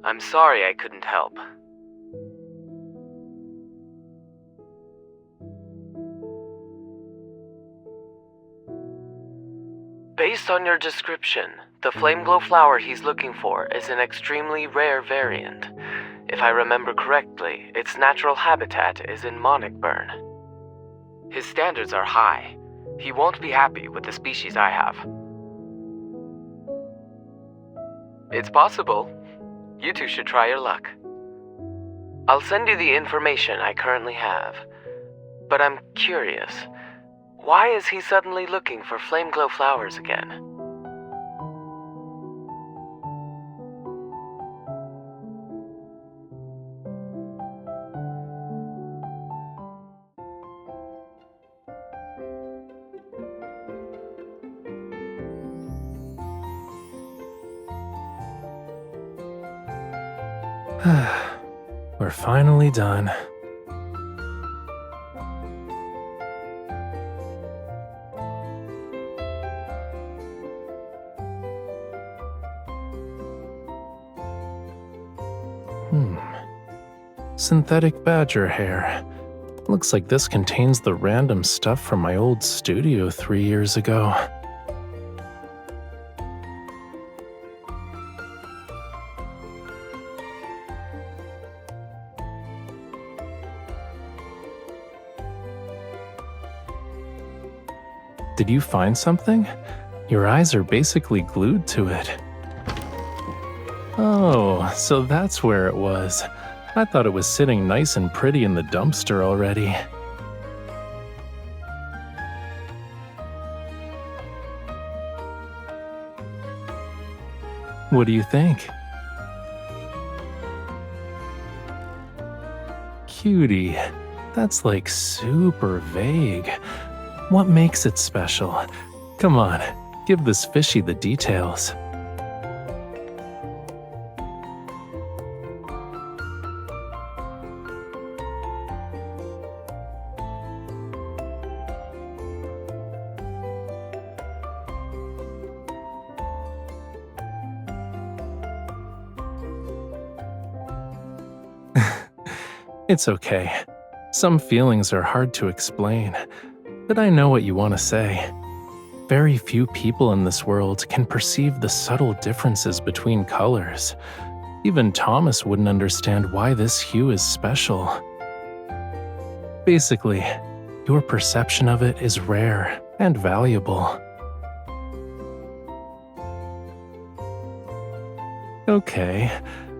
I'm sorry I couldn't help. Based on your description, the flame glow flower he's looking for is an extremely rare variant. If I remember correctly, its natural habitat is in Monnickburn. His standards are high. He won't be happy with the species I have. It's possible. You two should try your luck. I'll send you the information I currently have. But I'm curious, why is he suddenly looking for flame glow flowers again? We're finally done. Synthetic badger hair. Looks like this contains the random stuff from my old studio 3 years ago. Did you find something? Your eyes are basically glued to it. Oh, so that's where it was. I thought it was sitting nice and pretty in the dumpster already. What do you think? Cutie, that's like super vague. What makes it special? Come on, give this fishy the details. It's okay. Some feelings are hard to explain, but I know what you want to say. Very few people in this world can perceive the subtle differences between colors. Even Thomas wouldn't understand why this hue is special. Basically, your perception of it is rare and valuable. Okay,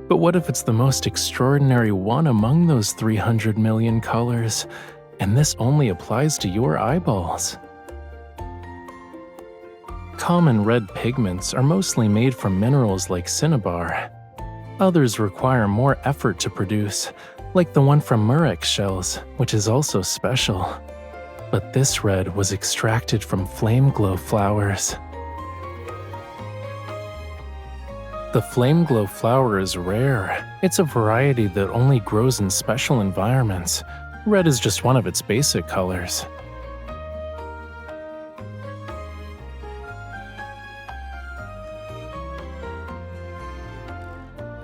but what if it's the most extraordinary one among those 300 million colors, and this only applies to your eyeballs? Common red pigments are mostly made from minerals like cinnabar. Others require more effort to produce, like the one from murex shells, which is also special. But this red was extracted from flame glow flowers. The flame glow flower is rare. It's a variety that only grows in special environments. Red is just one of its basic colors.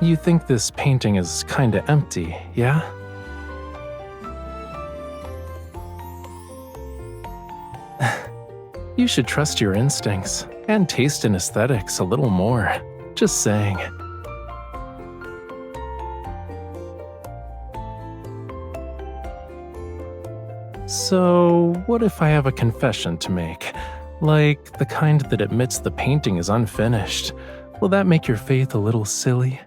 You think this painting is kinda empty, yeah? You should trust your instincts and taste in aesthetics a little more. Just saying. So, what if I have a confession to make? Like the kind that admits the painting is unfinished. Will that make your faith a little silly?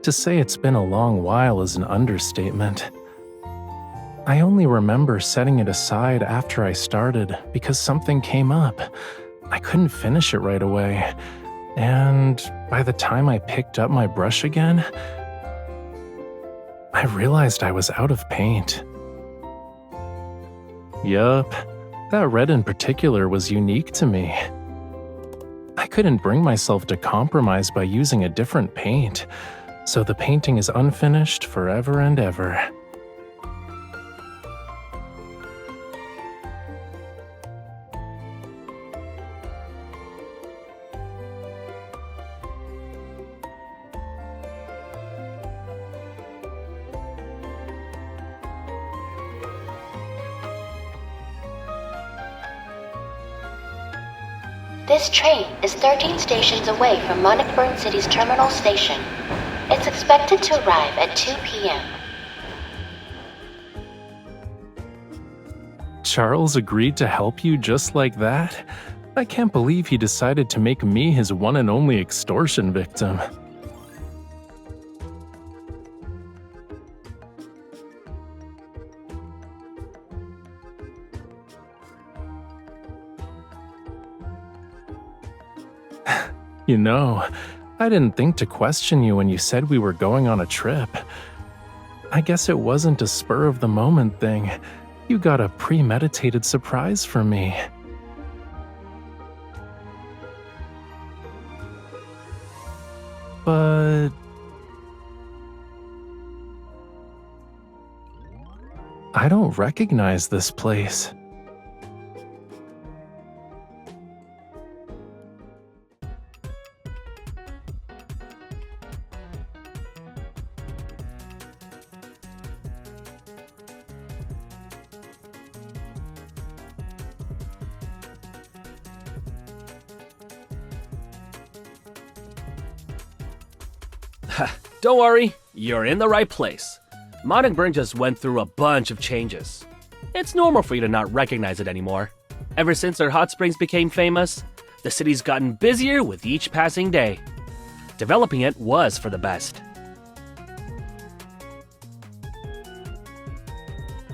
To say it's been a long while is an understatement. I only remember setting it aside after I started because something came up. I couldn't finish it right away, and by the time I picked up my brush again, I realized I was out of paint. Yup, that red in particular was unique to me. I couldn't bring myself to compromise by using a different paint, so the painting is unfinished forever and ever. This train is 13 stations away from Monnickburn City's terminal station. It's expected to arrive at 2 p.m. Charles agreed to help you just like that? I can't believe he decided to make me his one and only extortion victim. You know, I didn't think to question you when you said we were going on a trip. I guess it wasn't a spur-of-the-moment thing. You got a premeditated surprise for me. But I don't recognize this place. Don't worry, you're in the right place. Monnickburn just went through a bunch of changes. It's normal for you to not recognize it anymore. Ever since our hot springs became famous, the city's gotten busier with each passing day. Developing it was for the best.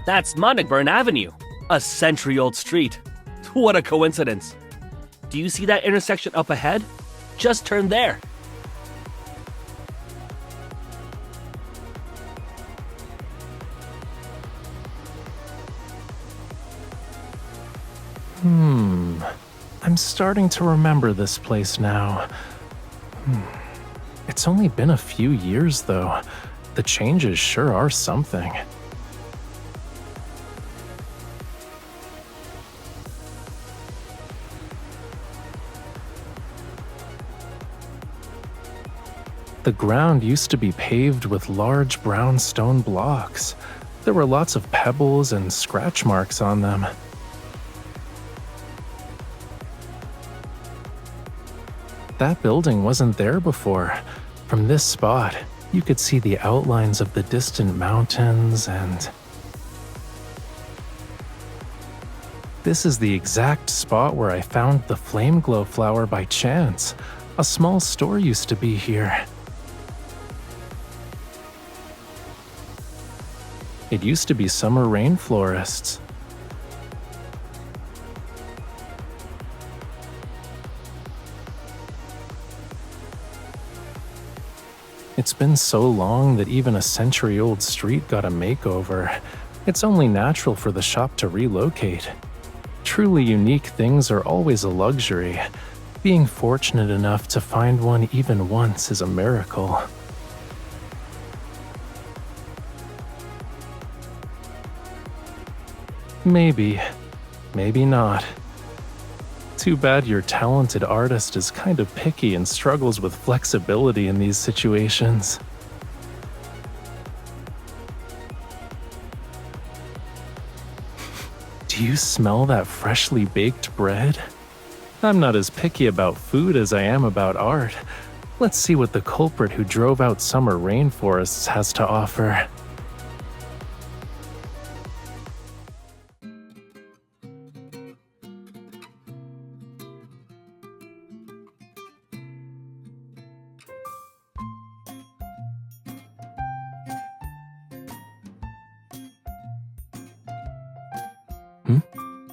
That's Monnickburn Avenue, a century-old street. What a coincidence. Do you see that intersection up ahead? Just turn there. I'm starting to remember this place now. It's only been a few years, though. The changes sure are something. The ground used to be paved with large brown stone blocks. There were lots of pebbles and scratch marks on them. That building wasn't there before. From this spot, you could see the outlines of the distant mountains and... This is the exact spot where I found the flame glow flower by chance. A small store used to be here. It used to be summer rain florists. It's been so long that even a century-old street got a makeover. It's only natural for the shop to relocate. Truly unique things are always a luxury. Being fortunate enough to find one even once is a miracle. Maybe, maybe not. Too bad your talented artist is kind of picky and struggles with flexibility in these situations. Do you smell that freshly baked bread? I'm not as picky about food as I am about art. Let's see what the culprit who drove out summer rainforests has to offer.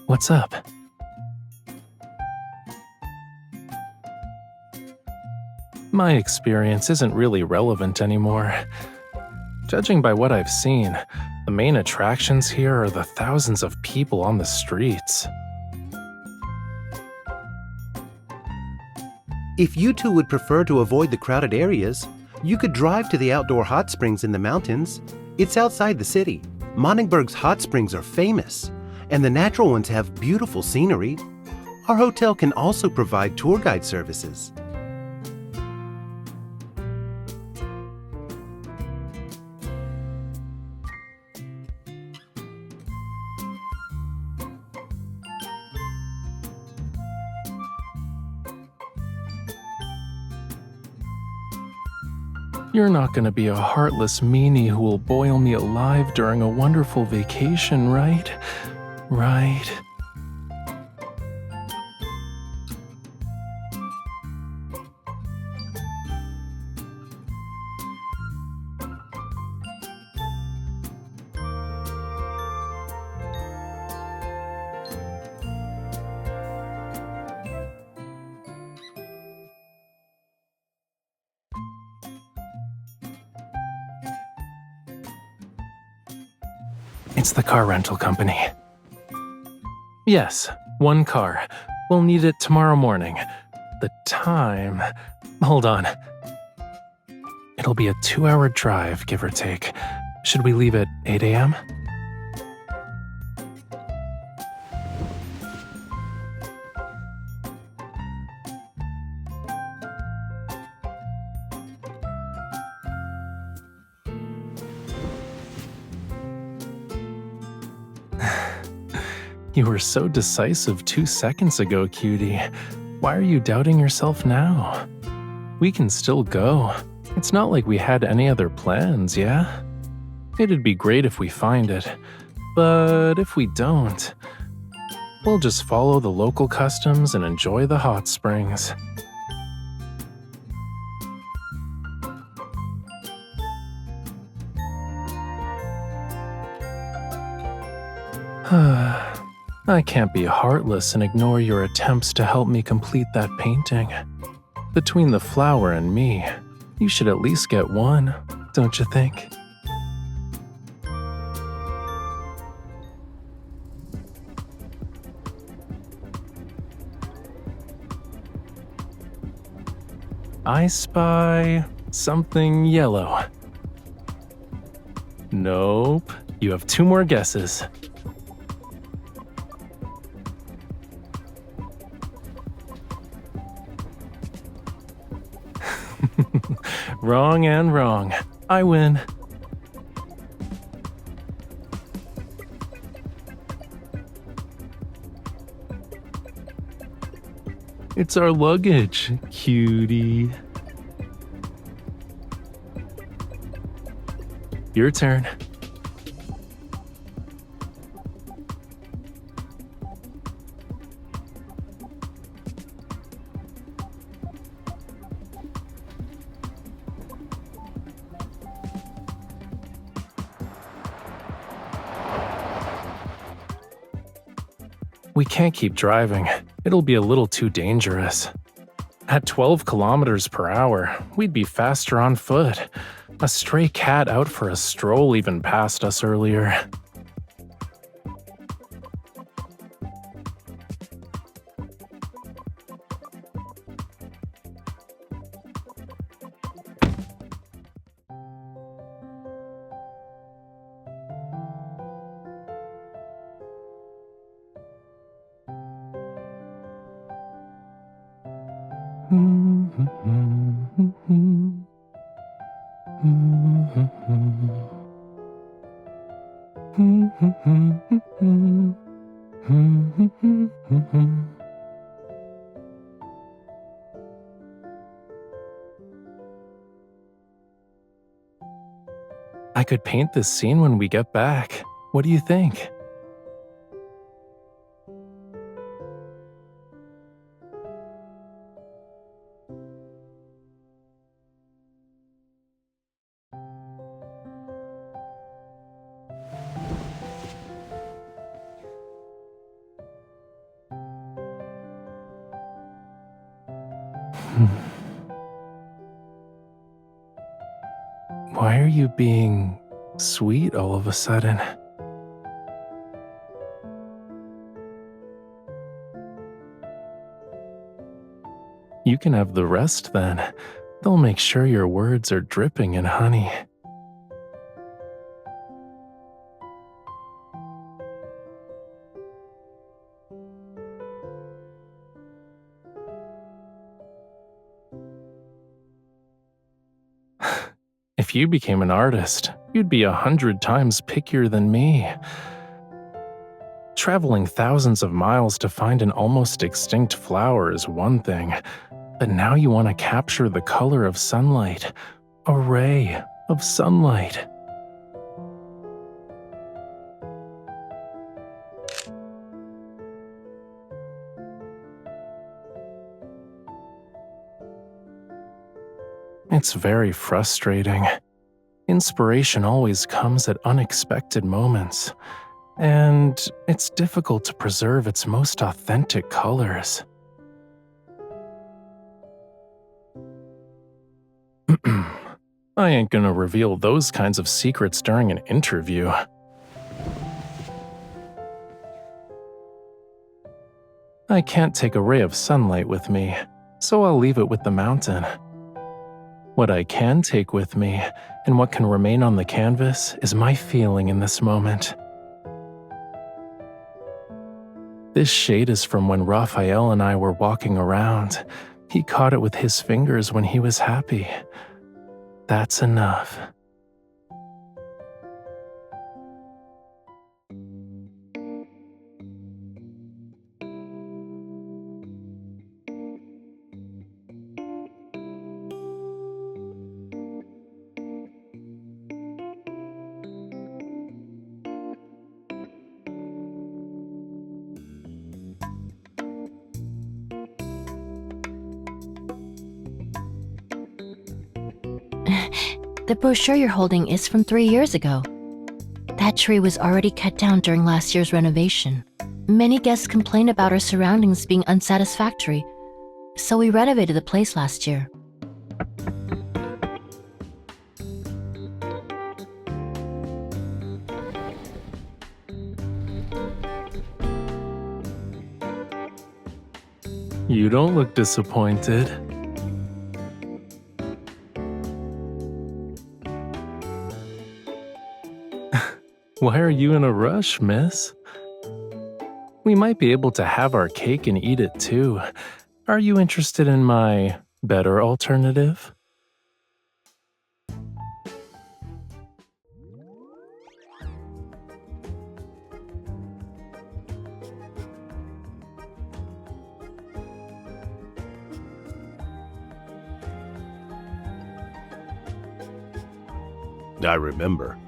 What's up? My experience isn't really relevant anymore. Judging by what I've seen, the main attractions here are the thousands of people on the streets. If you two would prefer to avoid the crowded areas, you could drive to the outdoor hot springs in the mountains. It's outside the city. Monnickburg's hot springs are famous, and the natural ones have beautiful scenery. Our hotel can also provide tour guide services. You're not gonna be a heartless meanie who will boil me alive during a wonderful vacation, right? Right. It's the car rental company. Yes, one car. We'll need it tomorrow morning. The time... Hold on. It'll be a 2-hour drive, give or take. Should we leave at 8 a.m.? You were so decisive 2 seconds ago, cutie. Why are you doubting yourself now? We can still go. It's not like we had any other plans, yeah? It'd be great if we find it. But if we don't, we'll just follow the local customs and enjoy the hot springs. I can't be heartless and ignore your attempts to help me complete that painting. Between the flower and me, you should at least get one, don't you think? I spy something yellow. Nope, you have 2 more guesses. Wrong and wrong. I win. It's our luggage, cutie. Your turn. We can't keep driving. It'll be a little too dangerous. At 12 kilometers per hour, we'd be faster on foot. A stray cat out for a stroll even passed us earlier. I could paint this scene when we get back. What do you think? Why are you being sweet all of a sudden? You can have the rest then. They'll make sure your words are dripping in honey. If you became an artist, you'd be 100 times pickier than me. Traveling thousands of miles to find an almost extinct flower is one thing, but now you want to capture the color of sunlight. A ray of sunlight. It's very frustrating. Inspiration always comes at unexpected moments, and it's difficult to preserve its most authentic colors. I ain't gonna reveal those kinds of secrets during an interview. I can't take a ray of sunlight with me, so I'll leave it with the mountain. What I can take with me, and what can remain on the canvas, is my feeling in this moment. This shade is from when Rafayel and I were walking around. He caught it with his fingers when he was happy. That's enough. The brochure you're holding is from 3 years ago. That tree was already cut down during last year's renovation. Many guests complained about our surroundings being unsatisfactory, so we renovated the place last year. You don't look disappointed. Why are you in a rush, miss? We might be able to have our cake and eat it too. Are you interested in my better alternative? I remember.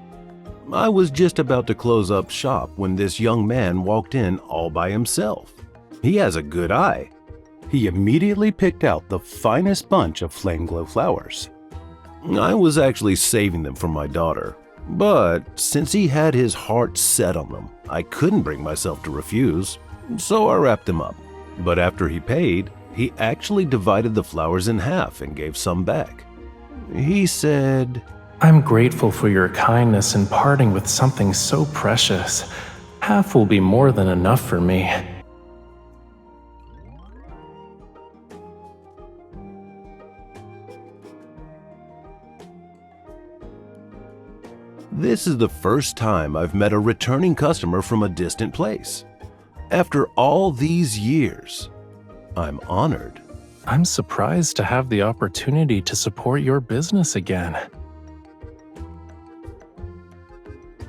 I was just about to close up shop when this young man walked in all by himself. He has a good eye. He immediately picked out the finest bunch of flame glow flowers. I was actually saving them for my daughter, but since he had his heart set on them, I couldn't bring myself to refuse, so I wrapped them up. But after he paid, he actually divided the flowers in half and gave some back. He said, I'm grateful for your kindness in parting with something so precious. Half will be more than enough for me. This is the first time I've met a returning customer from a distant place. After all these years, I'm honored. I'm surprised to have the opportunity to support your business again.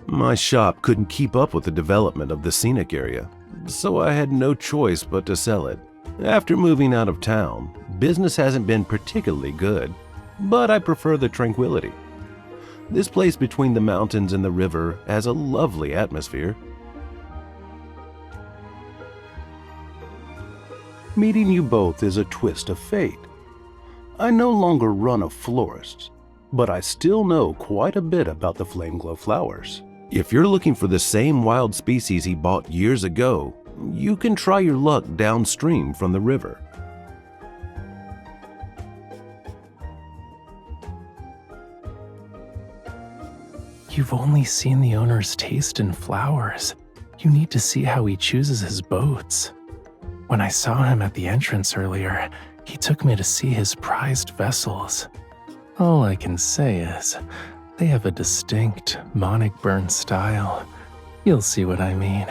My shop couldn't keep up with the development of the scenic area, so I had no choice but to sell it. After moving out of town, business hasn't been particularly good, but I prefer the tranquility. This place between the mountains and the river has a lovely atmosphere. Meeting you both is a twist of fate. I no longer run a florist, but I still know quite a bit about the flame glow flowers. If you're looking for the same wild species he bought years ago, you can try your luck downstream from the river. You've only seen the owner's taste in flowers. You need to see how he chooses his boats. When I saw him at the entrance earlier, he took me to see his prized vessels. All I can say is, they have a distinct Monnickburn style. You'll see what I mean.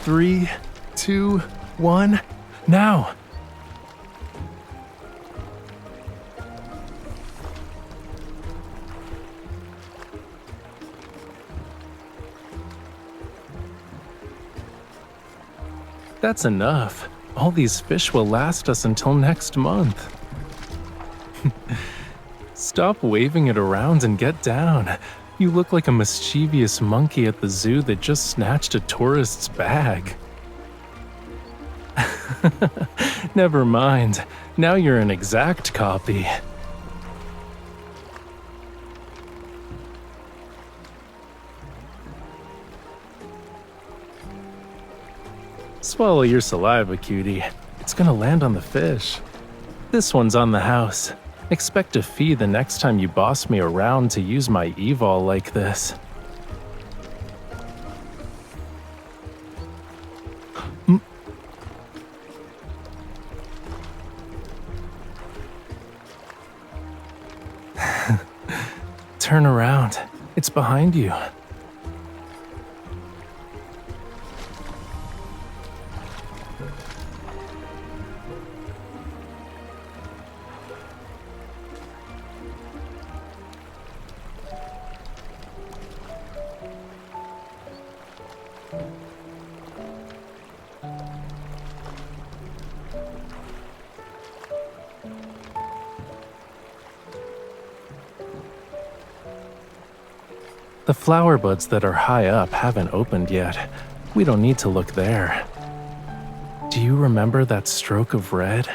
3, 2, 1, now! That's enough. All these fish will last us until next month. Stop waving it around and get down. You look like a mischievous monkey at the zoo that just snatched a tourist's bag. Never mind. Now you're an exact copy. Swallow your saliva, cutie. It's gonna land on the fish. This one's on the house. Expect a fee the next time you boss me around to use my evol like this. Turn around. It's behind you. The flower buds that are high up haven't opened yet. We don't need to look there. Do you remember that stroke of red?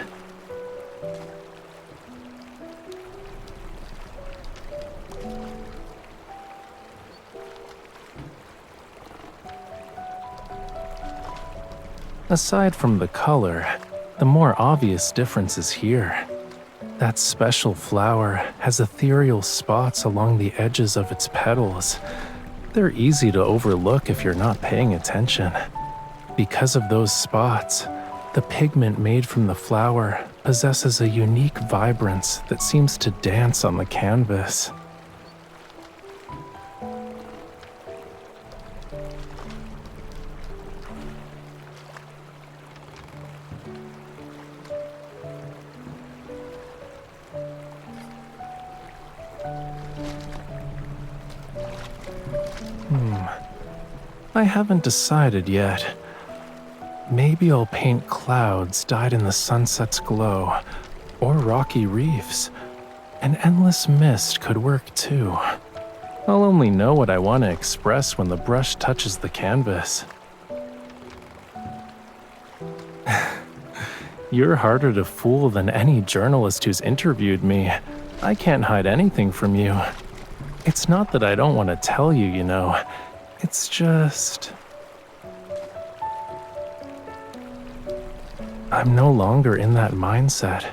Aside from the color, the more obvious difference is here. That special flower has ethereal spots along the edges of its petals. They're easy to overlook if you're not paying attention. Because of those spots, the pigment made from the flower possesses a unique vibrance that seems to dance on the canvas. I haven't decided yet. Maybe I'll paint clouds dyed in the sunset's glow, or rocky reefs. An endless mist could work too. I'll only know what I want to express when the brush touches the canvas. You're harder to fool than any journalist who's interviewed me. I can't hide anything from you. It's not that I don't want to tell you, you know. It's just... I'm no longer in that mindset,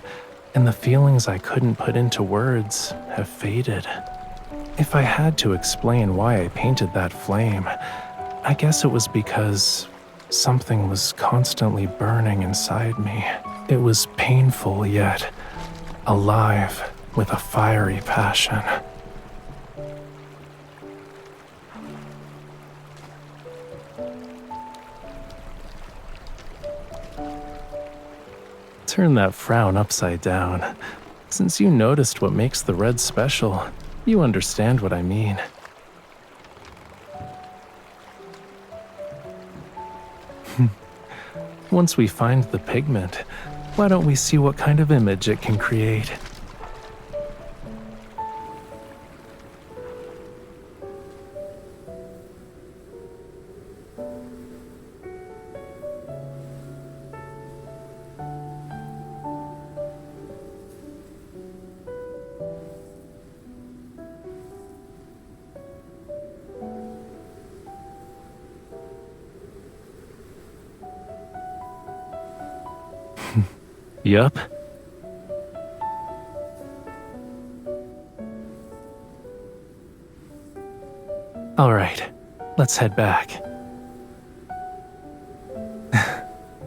and the feelings I couldn't put into words have faded. If I had to explain why I painted that flame, I guess it was because something was constantly burning inside me. It was painful yet alive with a fiery passion. Turn that frown upside down. Since you noticed what makes the red special, you understand what I mean. Once we find the pigment, why don't we see what kind of image it can create? Yup. All right, let's head back.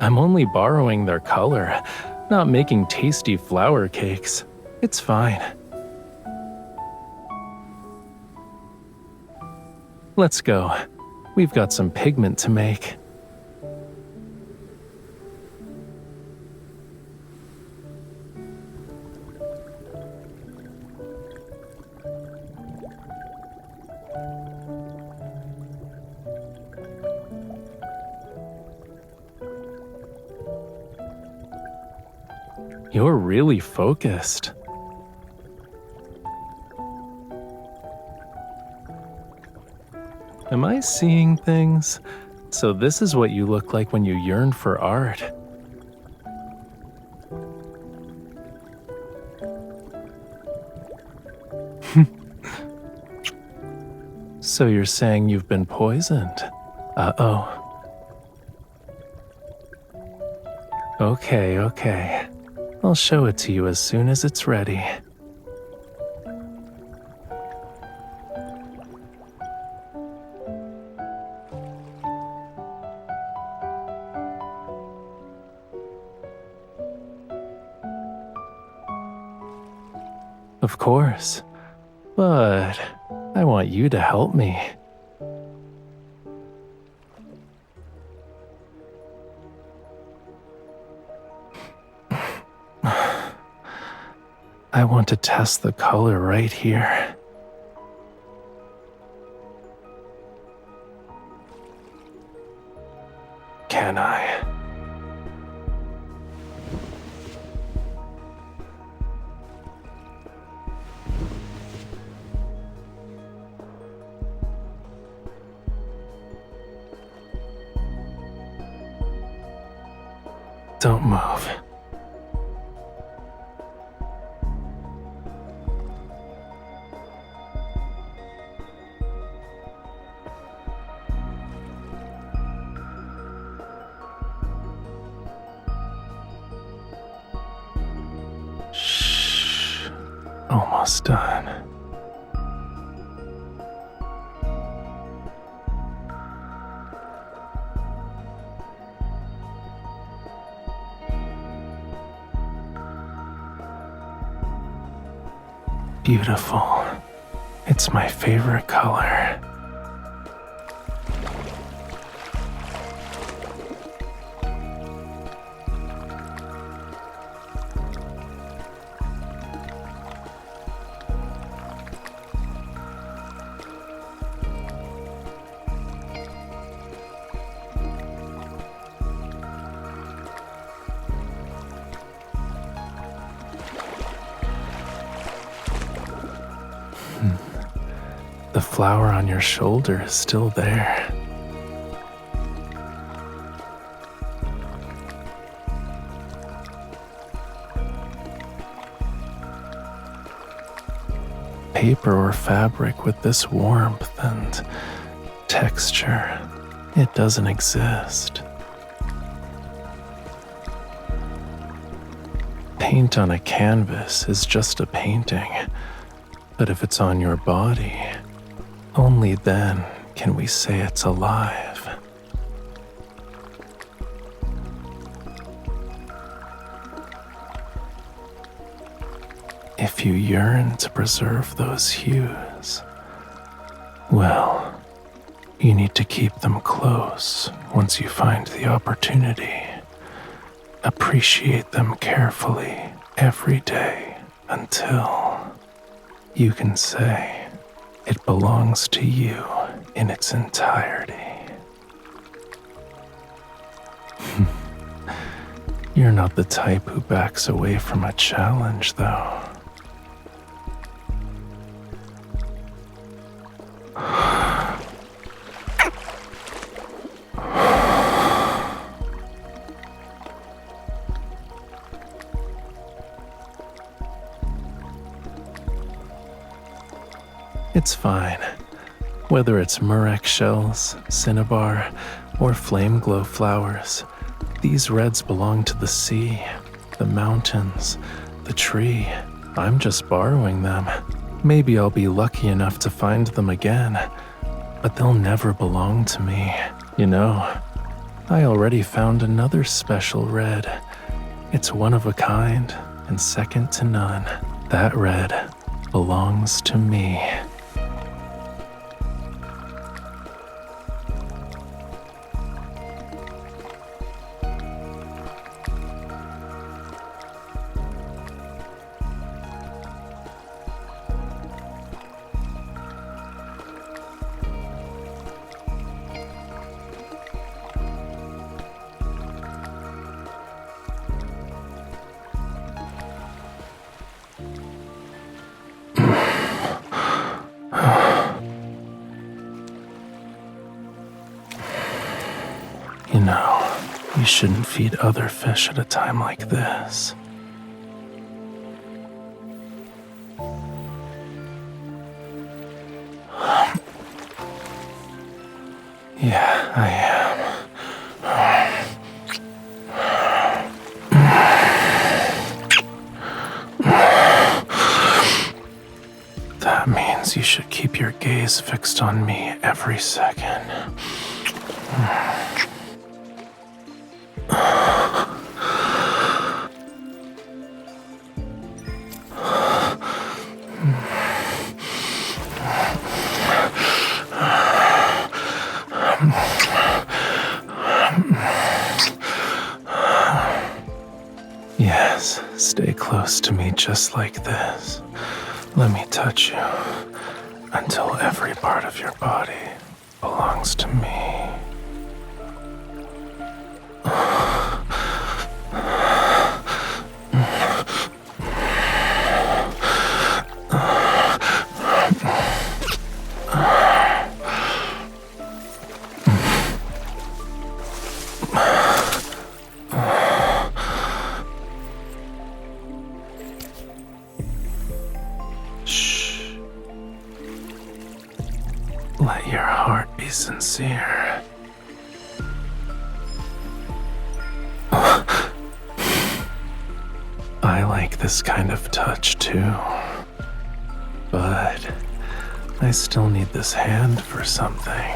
I'm only borrowing their color, not making tasty flower cakes. It's fine. Let's go. We've got some pigment to make. You're really focused. Am I seeing things? So this is what you look like when you yearn for art. So you're saying you've been poisoned? Uh-oh. Okay. I'll show it to you as soon as it's ready. Of course, but I want you to help me. I want to test the color right here. Can I? Don't move. Shh. Almost done. Beautiful. It's my favorite color. The flower on your shoulder is still there. Paper or fabric with this warmth and texture, it doesn't exist. Paint on a canvas is just a painting, but if it's on your body, only then can we say it's alive. If you yearn to preserve those hues, well, you need to keep them close once you find the opportunity. Appreciate them carefully every day until you can say it belongs to you in its entirety. You're not the type who backs away from a challenge, though. It's fine. Whether it's murex shells, cinnabar, or flame glow flowers, these reds belong to the sea, the mountains, the tree. I'm just borrowing them. Maybe I'll be lucky enough to find them again, but they'll never belong to me. You know, I already found another special red. It's one of a kind and second to none. That red belongs to me. You know, you shouldn't feed other fish at a time like this. Yeah, I am. That means you should keep your gaze fixed on me every second. Yes, stay close to me just like this. Let me touch you until every part of your body belongs to me. Shh. Let your heart be sincere. I like this kind of touch too. But I still need this hand for something.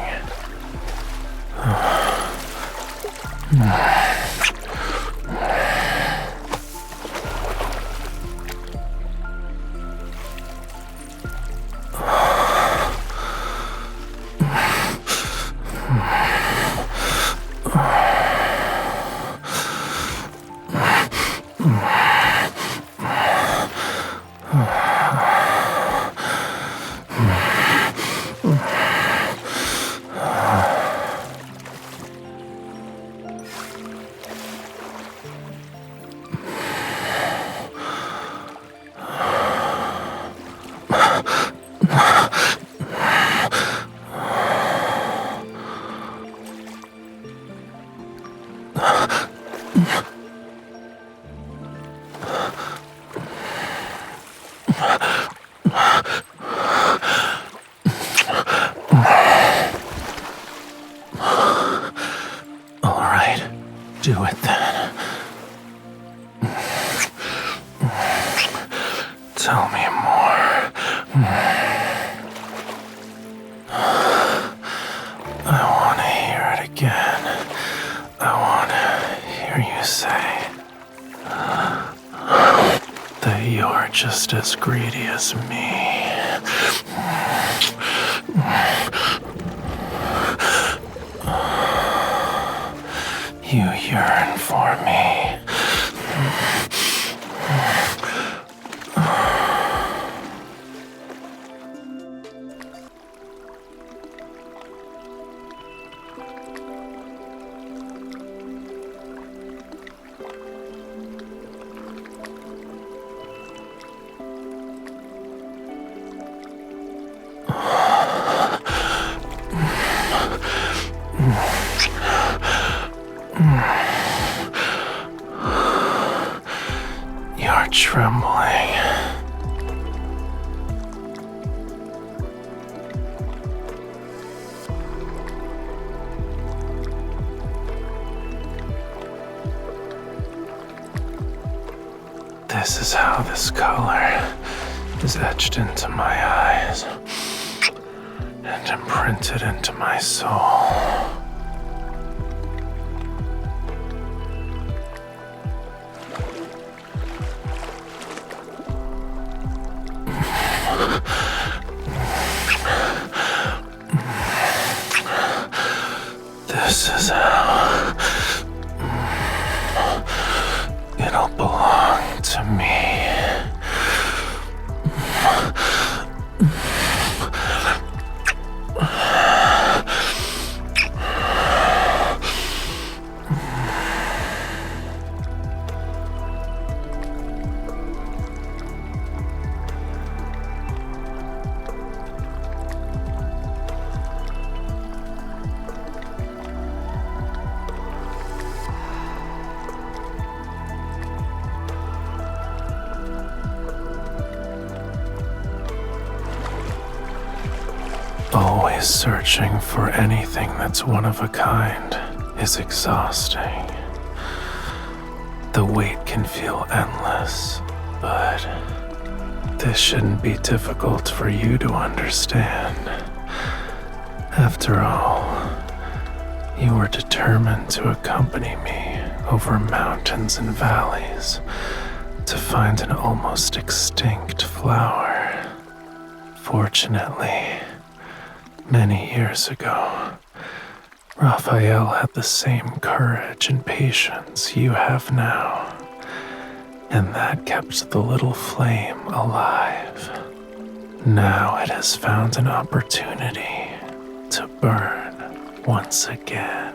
All right, do it then. Tell me more. I want to hear it again. I want to hear you say that you're just as greedy as me. You yearn for me. You're trembling. This is how this color is etched into my eyes and imprinted into my soul. This is how it'll belong to me. searching for anything that's one of a kind is exhausting. The wait can feel endless, but this shouldn't be difficult for you to understand. After all, you were determined to accompany me over mountains and valleys to find an almost extinct flower. Fortunately, many years ago, Raphael had the same courage and patience you have now, and that kept the little flame alive. Now it has found an opportunity to burn once again.